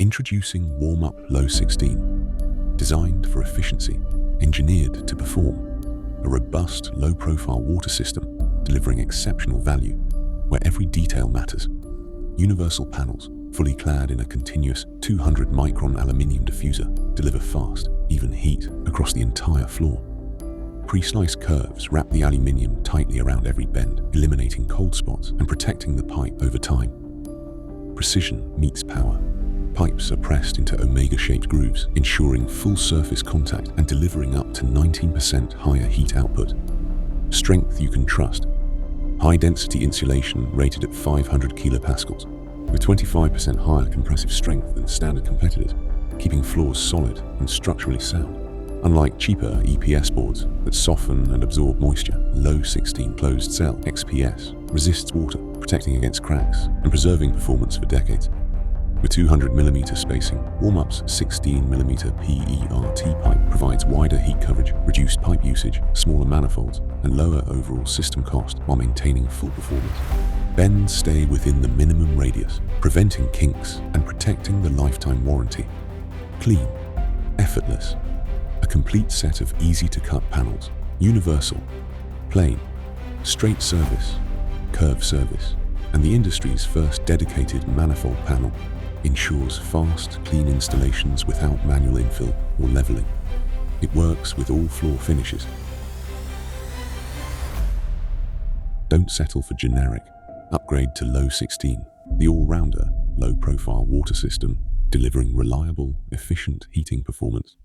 Introducing Warmup Lo-16. Designed for efficiency, engineered to perform. A robust, low-profile water system delivering exceptional value where every detail matters. Universal panels, fully clad in a continuous 200-micron aluminium diffuser, deliver fast, even heat across the entire floor. Pre-sliced curves wrap the aluminium tightly around every bend, eliminating cold spots and protecting the pipe over time. Precision meets power. Pipes are pressed into omega-shaped grooves, ensuring full surface contact and delivering up to 19% higher heat output. Strength you can trust. High-density insulation rated at 500 kilopascals, with 25% higher compressive strength than standard competitors, keeping floors solid and structurally sound. Unlike cheaper EPS boards that soften and absorb moisture, Lo-16 closed cell XPS resists water, protecting against cracks and preserving performance for decades. With 200mm spacing, Warmup's 16mm PERT pipe provides wider heat coverage, reduced pipe usage, smaller manifolds, and lower overall system cost while maintaining full performance. Bends stay within the minimum radius, preventing kinks and protecting the lifetime warranty. Clean, effortless. A complete set of easy-to-cut panels, universal, plain, straight service, curve service, and the industry's first dedicated manifold panel ensures fast, clean installations without manual infill or leveling. It works with all floor finishes. Don't settle for generic. Upgrade to Lo-16, the all-rounder, low-profile water system, delivering reliable, efficient heating performance.